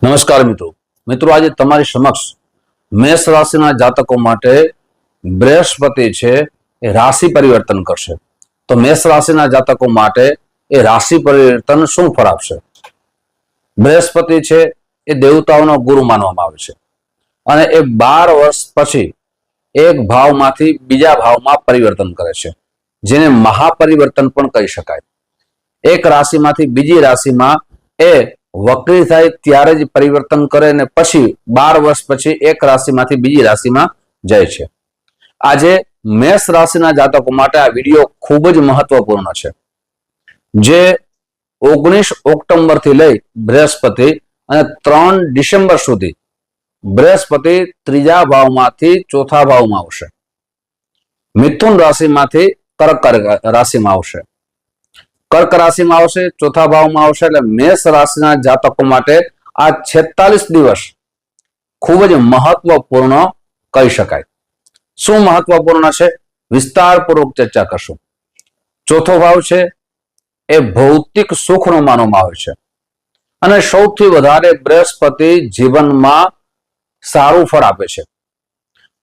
નમસ્કાર મિત્રો આજે તમારી સમક્ષ મેષ રાશિના જાતકો માટે બૃહસ્પતિ છે એ રાશિ પરિવર્તન કરશે. તો મેષ રાશિના જાતકો માટે એ રાશિ પરિવર્તન શું ફળ આપશે? બૃહસ્પતિ છે એ દેવતાઓનો ગુરુ માનવામાં આવે છે અને એ 12 વર્ષ પછી એક ભાવમાંથી બીજા ભાવમાં પરિવર્તન કરે છે, જેને મહાપરિવર્તન પણ કહી શકાય. એક રાશિમાંથી બીજી રાશિમાં એ વક્રી થાય ત્યારે જ પરિવર્તન કરે અને પછી 12 વર્ષ પછી એક રાશિમાંથી બીજી રાશિમાં જાય છે. આજે મેષ રાશિના જાતકો માટે આ વિડીયો ખૂબ જ મહત્વપૂર્ણ છે. જે 19 ઓક્ટોબર થી લઈ બૃહસ્પતિ અને 3 ડિસેમ્બર સુધી બૃહસ્પતિ ત્રીજા ભાવમાંથી ચોથા ભાવમાં આવશે. મિથુન રાશિમાંથી કર્ક રાશિમાં આવશે. કર્ક રાશિમાં આવશે, ચોથા ભાવમાં આવશે. એટલે મેષ રાશિના જાતકો માટે આ 46 દિવસ ખૂબ જ મહત્વપૂર્ણ કહી શકાય. શું મહત્વપૂર્ણ છે? વિસ્તારપૂર્વક ચર્ચા કરશું. ચોથો ભાવ છે એ ભૌતિક સુખનો માનવામાં આવે છે અને સૌથી વધારે બૃહસ્પતિ જીવનમાં સારું ફળ આપે છે.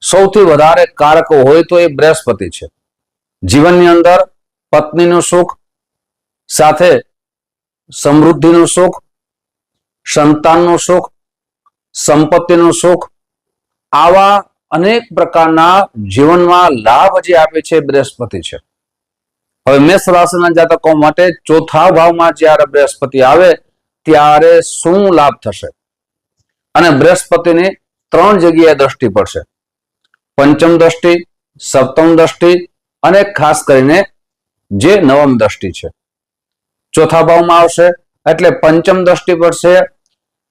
સૌથી વધારે કારક હોય તો એ બૃહસ્પતિ છે. જીવનની અંદર પત્નીનું સુખ, સાથે સમૃદ્ધિનું સુખ, સંતાનનું સુખ, સંપત્તિનું સુખ, આવા અનેક પ્રકારના જીવનમાં લાભ જે આપે છે બૃહસ્પતિ છે. હવે મેષ રાશિના જાતકો માટે ચોથા ભાવમાં જ્યારે બૃહસ્પતિ આવે ત્યારે શું લાભ થશે? અને બૃહસ્પતિની 3 જગ્યાએ દ્રષ્ટિ પડશે: પંચમ દ્રષ્ટિ, સપ્તમ દ્રષ્ટિ અને ખાસ કરીને જે નવમ દ્રષ્ટિ છે. ચોથા ભાવમાં આવશે એટલે પંચમ દ્રષ્ટિ પડશે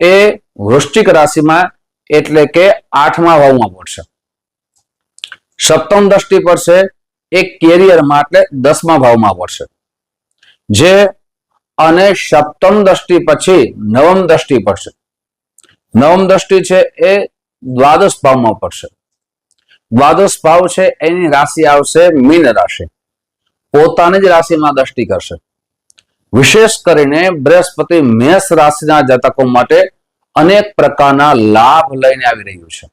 એ વૃશ્ચિક રાશિમાં, એટલે કે 8મા ભાવમાં પડશે. સપ્તમ દ્રષ્ટિ પડશે એ કેરિયરમાં, એટલે 10મા ભાવમાં પડશે. જે અને સપ્તમ દ્રષ્ટિ પછી નવમ દ્રષ્ટિ પડશે. નવમ દ્રષ્ટિ છે એ દ્વાદશ ભાવમાં પડશે. દ્વાદશ ભાવ છે એની રાશિ આવશે મીન રાશિ. પોતાની જ રાશિમાં દ્રષ્ટિ કરશે. વિશેષ કરીને બૃહસ્પતિ મેષ રાશિના જાતકો માટે અનેક પ્રકારના લાભ લઈને આવી રહ્યું છે.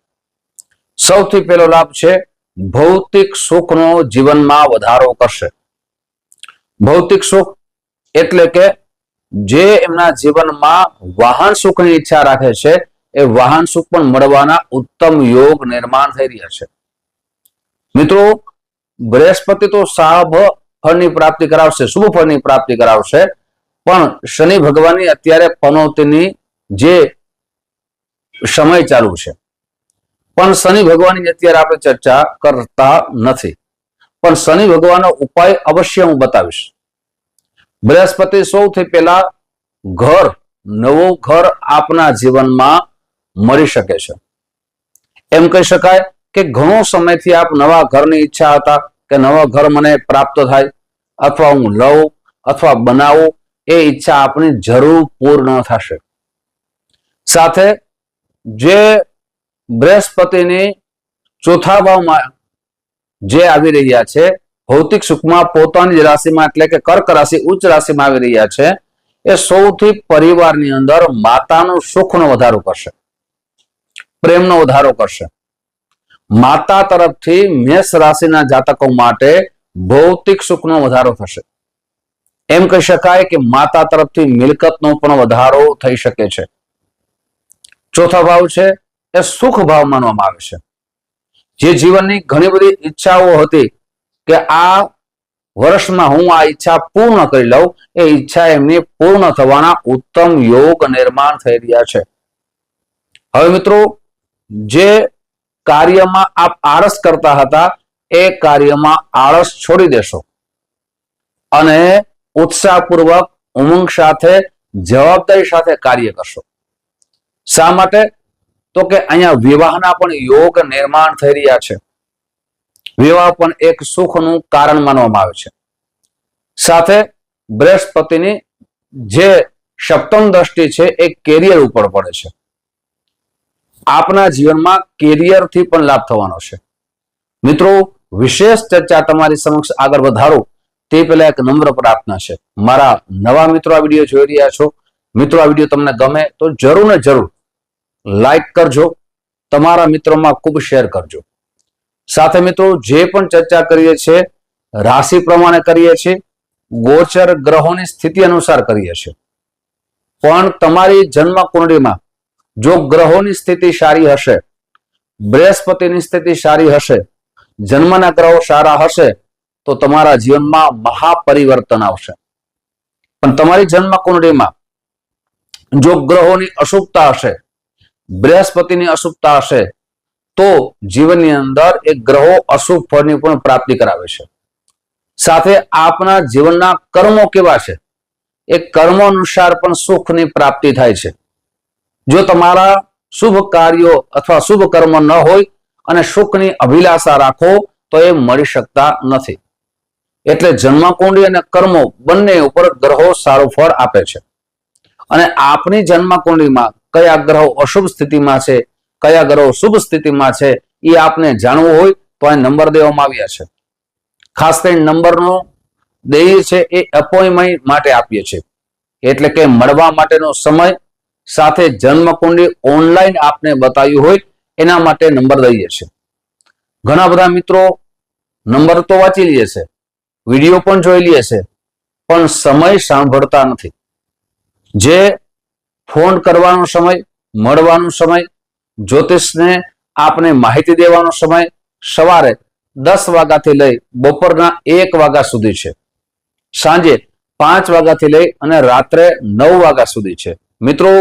સૌથી પહેલો લાભ છે ભૌતિક સુખનો જીવનમાં વધારો કરશે. ભૌતિક સુખ એટલે કે જે એમના જીવનમાં વાહન સુખની ઈચ્છા રાખે છે એ વાહન સુખ પણ મળવાના ઉત્તમ યોગ નિર્માણ થઈ રહ્યા છે. મિત્રો, બૃહસ્પતિ તો સારા ફળની પ્રાપ્તિ કરાવશે, શુભ ફળની પ્રાપ્તિ કરાવશે, પણ શનિ ભગવાનની અત્યારે પનોતીની જે સમય ચાલુ છે, પણ શનિ ભગવાનની અત્યારે આપણે ચર્ચા કરતા નથી. પણ શનિ ભગવાનનો ઉપાય અવશ્ય હું બતાવીશ. બૃહસ્પતિ સૌથી પહેલા નવું ઘર આપના જીવનમાં મળી શકે છે. એમ કહી શકાય કે ઘણો સમયથી આપ નવા ઘરની ઈચ્છા હતા કે નવા ઘર મને પ્રાપ્ત થાય, અથવા હું લઉં અથવા બનાવું, એ ઈચ્છા આપની જરૂર પૂર્ણ થશે. સાથે જે બૃહસ્પતિની ચોથા ભાવમાં જે આવી રહ્યા છે, ભૌતિક સુખમાં પોતાની જ રાશિમાં, એટલે કે કર્ક રાશિ ઉચ્ચ રાશિમાં આવી રહ્યા છે, એ સૌથી પરિવારની અંદર માતાનું સુખનો વધારો કરશે, પ્રેમનો વધારો કરશે. માતા તરફથી મેષ રાશિના જાતકો માટે ભૌતિક સુખનો વધારો થશે. એમ કહી શકાય કે માતા તરફથી મિલકતનો પણ વધારો થઈ શકે છે. ચોથો ભાવ છે એ સુખ ભાવ માનવામાં આવે છે. જે જીવનની ઘણી બધી ઈચ્છાઓ હતી કે આ વર્ષમાં હું આ ઈચ્છા પૂર્ણ કરી લઉં, એ ઈચ્છા એમની પૂર્ણ થવાના ઉત્તમ યોગ નિર્માણ થઈ રહ્યા છે. હવે મિત્રો, જે કાર્યમાં આપ આળસ કરતા હતા એ કાર્યમાં આળસ છોડી દેશો અને ઉત્સાહપૂર્વક, ઉમંગ સાથે, જવાબદારી સાથે કાર્ય કરશો. શા માટે? તો કે અહીંયા વિવાહના પણ યોગ નિર્માણ થઈ રહ્યા છે. વિવાહ પણ એક સુખનું કારણ માનવામાં આવે છે. સાથે બૃહસ્પતિની જે સપ્તમ દ્રષ્ટિ છે એ કેરિયર ઉપર પડે છે. આપના જીવનમાં કેરિયરથી પણ લાભ થવાનો છે. મિત્રો, વિશેષ ચર્ચા તમારી સમક્ષ આગળ વધારો તે પહેલા એક નમ્ર પ્રાર્થના છે. મારા નવા મિત્રો આ વિડીયો જોઈ રહ્યા છો, મિત્રો આ વિડીયો તમને ગમે તો જરૂર ને જરૂર લાઈક કરજો, તમારા મિત્રોમાં ખૂબ શેર કરજો. સાથે મિત્રો જે પણ ચર્ચા કરીએ છીએ રાશિ પ્રમાણે કરીએ છીએ, ગોચર ગ્રહોની સ્થિતિ અનુસાર કરીએ છીએ. પણ તમારી જન્મ કુંડળીમાં જો ગ્રહોની સ્થિતિ સારી હશે, બૃહસ્પતિની સ્થિતિ સારી હશે, જન્મના ગ્રહો સારા હશે તો તમારા જીવનમાં મહાપરિવર્તન આવશે. પણ તમારી જન્મ કુંડળીમાં જો ગ્રહોની અશુભતા હશે, બૃહસ્પતિની અશુભતા હશે તો જીવનની અંદર એ ગ્રહો અશુભ ફળની પણ પ્રાપ્તિ કરાવે છે. સાથે આપના જીવનના કર્મો કેવા છે એ કર્મો અનુસાર પણ સુખની પ્રાપ્તિ થાય છે. જો તમારા શુભ કાર્યો અથવા શુભ કર્મ ન હોય અને સુખની અભિલાષા રાખો તો એ મળી શકતા નથી. એટલે જન્મકુંડળી અને કર્મો બંને ઉપર ગ્રહો સારું ફળ આપે છે. અને આપની જન્મકુંડળીમાં કયા ગ્રહો અશુભ સ્થિતિમાં છે, કયા ગ્રહો શુભ સ્થિતિમાં છે એ આપને જાણવું હોય તો આ નંબર દેવામાં આવ્યા છે. ખાસ કરીને નંબરનો દઈએ છે એ અપોઇન્ટમેન્ટ માટે આપીએ છીએ, એટલે કે મળવા માટેનો સમય, સાથે જન્મકુંડળી ઓનલાઈન આપને બતાવ્યું હોય એના માટે નંબર દઈએ છીએ. ઘણા બધા મિત્રો નંબર તો વાંચી લે છે, વિડીયો પણ જોઈ લે છે, પણ સમય સાંભળતા નથી. જે ફોન કરવાનો સમય, મળવાનો સમય, જ્યોતિષને આપને માહિતી દેવાનો સમય સવારે 10 વાગ્યાથી લઈ બપોરના 1 વાગ્યા સુધી છે, સાંજે 5 વાગ્યાથી લઈ અને રાત્રે 9 વાગ્યા સુધી છે. મિત્રો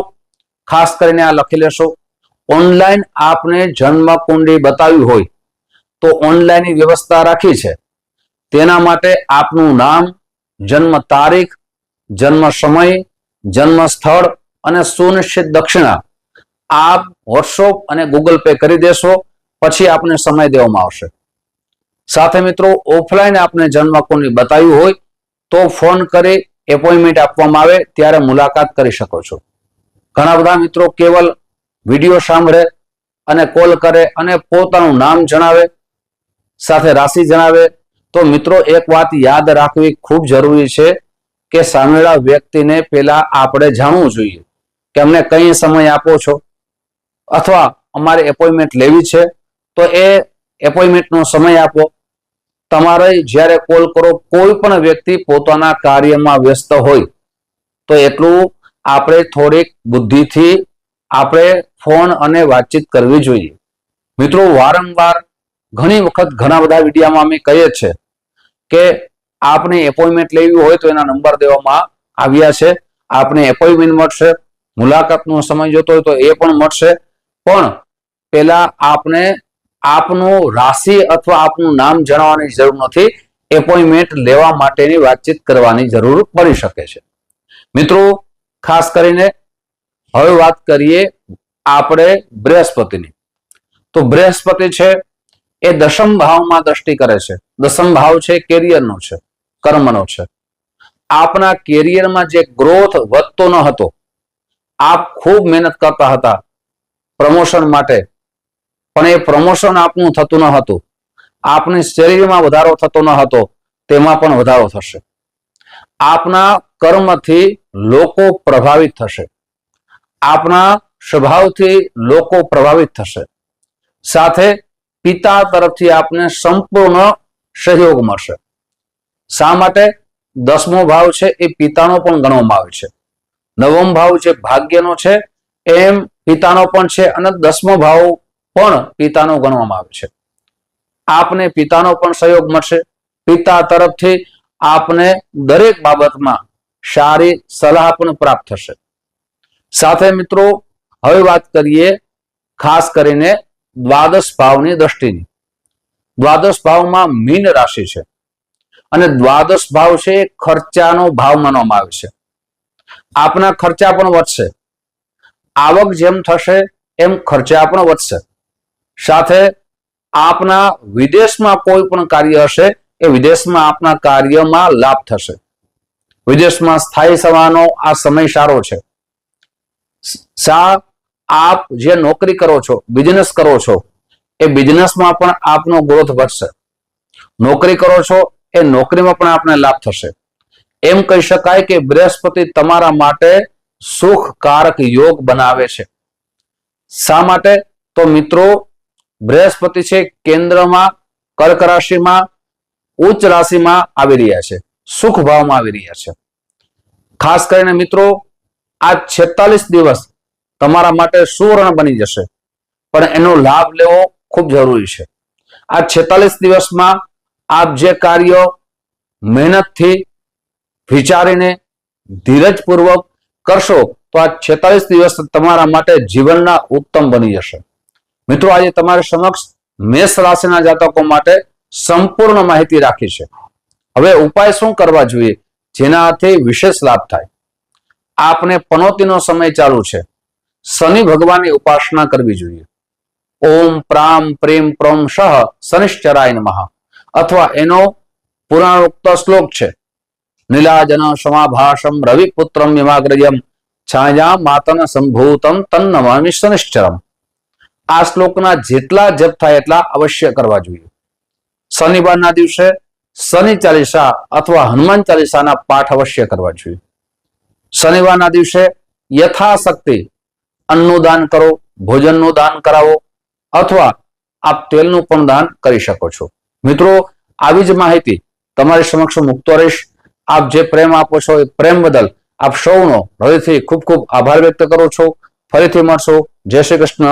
ખાસ કરીને આ લખી લેશો. ઓનલાઈન આપને જન્મ કુંડળી બતાવ્યું હોય તો ઓનલાઈનની વ્યવસ્થા રાખી છે. તેના માટે આપનું નામ, જન્મ તારીખ, જન્મ સમય, જન્મ સ્થળ અને સુનિશ્ચિત દક્ષિણા આપ વોટ્સઅપ અને ગૂગલ પે કરી દેશો, પછી આપને સમય દેવામાં આવશે. સાથે મિત્રો ઓફલાઈન આપને જન્મ કુંડળી બતાવ્યું હોય તો ફોન કરી એપોઇન્ટમેન્ટ આપવામાં આવે ત્યારે મુલાકાત કરી શકો છો. ઘણા બધા મિત્રો કેવલ વિડીયો સાંભળે અને કોલ કરે અને પોતાનું નામ જણાવે, સાથે રાશિ જણાવે. તો મિત્રો એક વાત યાદ રાખવી ખૂબ જરૂરી છે કે સામેવાળા વ્યક્તિને પહેલા આપણે જાણવું જોઈએ કે અમને કઈ સમય આપો છો અથવા અમારે એપોઇન્ટમેન્ટ લેવી છે તો એ એપોઇન્ટમેન્ટનો સમય આપો. તમારે જ્યારે કોલ કરો, કોઈ પણ વ્યક્તિ પોતાના કાર્યમાં વ્યસ્ત હોય તો એટલું આપણે થોડીક બુદ્ધિથી આપણે ફોન અને વાતચીત કરવી જોઈએ. મિત્રો વારંવાર ઘણી વખત ઘણા બધા વિડીયોમાં અમે કહીએ છીએ કે આપને એપોઇન્ટમેન્ટ લેવી હોય તો એના નંબર દેવામાં આવ્યા છે. આપને એપોઇન્ટમેન્ટ મળશે, મુલાકાતનો સમય જોતો હોય તો એ પણ મળશે. પણ પહેલા આપને આપનું રાશિ અથવા આપનું નામ જણાવવાની જરૂર નથી, એપોઇન્ટમેન્ટ લેવા માટેની વાતચીત કરવાની જરૂર પડી શકે છે. મિત્રો ખાસ કરીને હવે વાત કરીએ આપણે બૃહસ્પતિની. તો બૃહસ્પતિ છે એ દશમ ભાવમાં દ્રષ્ટિ કરે છે. દશમ ભાવ છે કેરિયરનો છે, કર્મનો છે. આપના કેરિયરમાં જે ગ્રોથ વધતો ન હતો, આપ ખૂબ મહેનત કરતા હતા પ્રમોશન માટે, પણ એ પ્રમોશન આપનું થતું ન હતું. આપની શરીરમાં વધારો થતો ન હતો, તેમાં પણ વધારો થશે. આપના કર્મથી લોકો પ્રભાવિત થશે, આપના સ્વભાવથી લોકો પ્રભાવિત થશે. સાથે પિતા તરફથી આપને સંપૂર્ણ સહયોગ મળશે. શા માટે? 10મો ભાવ છે એ પિતાનો પણ ગણવામાં આવે છે. 9મ ભાવ જે ભાગ્યનો છે એમ પિતાનો પણ છે અને 10મો ભાવ પણ પિતાનો ગણવામાં આવે છે. આપને પિતાનો પણ સહયોગ મળશે. પિતા તરફથી આપને દરેક બાબતમાં સારી સલાહ પણ પ્રાપ્ત થશે. સાથે મિત્રો હવે વાત કરીએ ખાસ કરીને દ્વાદશ ભાવની દ્રષ્ટિની. દ્વાદશ ભાવમાં મીન રાશિ છે અને દ્વાદશ ભાવ છે ખર્ચાનો ભાવ માનવામાં આવે છે. આપના ખર્ચા પણ વધશે. આવક જેમ થશે એમ ખર્ચા પણ વધશે. સાથે આપના વિદેશમાં કોઈ પણ કાર્ય હશે એ વિદેશમાં આપના કાર્યમાં લાભ થશે. વિદેશમાં સ્થાયી થવાનો આ સમય સારો છે. આપ જે નોકરી કરો છો, બિઝનેસ કરો છો, એ બિઝનેસમાં પણ આપનો ગ્રોથ વધશે. નોકરી કરો છો એ નોકરીમાં પણ આપને લાભ થશે. એમ કહી શકાય કે બૃહસ્પતિ તમારા માટે સુખકારક યોગ બનાવે છે. શા માટે? તો મિત્રો બૃહસ્પતિ છે કેન્દ્રમાં કર્ક રાશિમાં ઉચ્ચ રાશિમાં આવી રહ્યા છે, સુખ ભાવમાં આવી રહ્યા છે. ખાસ કરીને મિત્રો આ 46 દિવસ તમારા માટે સુવર્ણ બની જશે, પણ એનો લાભ લેવો ખૂબ જરૂરી છે. આ 46 દિવસમાં આપ જે કાર્ય મહેનતથી વિચારીને ધીરજપૂર્વક કરશો તો આ 46 દિવસ તમારા માટે જીવનના ઉત્તમ બની જશે. મિત્રો આજે તમારી સમક્ષ મેષ રાશિના જાતકો માટે સંપૂર્ણ માહિતી રાખી છે. હવે ઉપાય શું કરવા જોઈએ જેનાથી વિશેષ લાભ થાય? આપને પનોતીનો સમય ચાલુ છે, શનિ ભગવાનની ઉપાસના કરવી જોઈએ. ઓમ પ્રામ પ્રેમ પ્રોમ શઃ શનિશ્ચરાય નમઃ અથવા એનો પુરાણોક્ત શ્લોક છે, નીલાજન સમાભાષમ રવિપુત્રમ યમાગ્રજમ છાયા માતન સંભૂતમ તન્નમામિ શનિશ્ચરમ. આ શ્લોકના જેટલા જપ થાય એટલા અવશ્ય કરવા જોઈએ. શનિવારના દિવસે શનિ ચાલીસા અથવા હનુમાન ચાલીસાના પાઠ અવશ્ય કરવા જોઈએ. શનિવારના દિવસે યથાશક્તિ અન્નનું દાન કરો, ભોજનનું દાન કરાવો અથવા આપ તેલનું પણ દાન કરી શકો છો. મિત્રો આવી જ માહિતી તમારી સમક્ષ મૂકતો રહીશ. આપ જે પ્રેમ આપો છો એ પ્રેમ બદલ આપ સૌનો હૃદયથી ખૂબ ખૂબ આભાર વ્યક્ત કરું છું. ફરીથી મળશો. જય શ્રી કૃષ્ણ.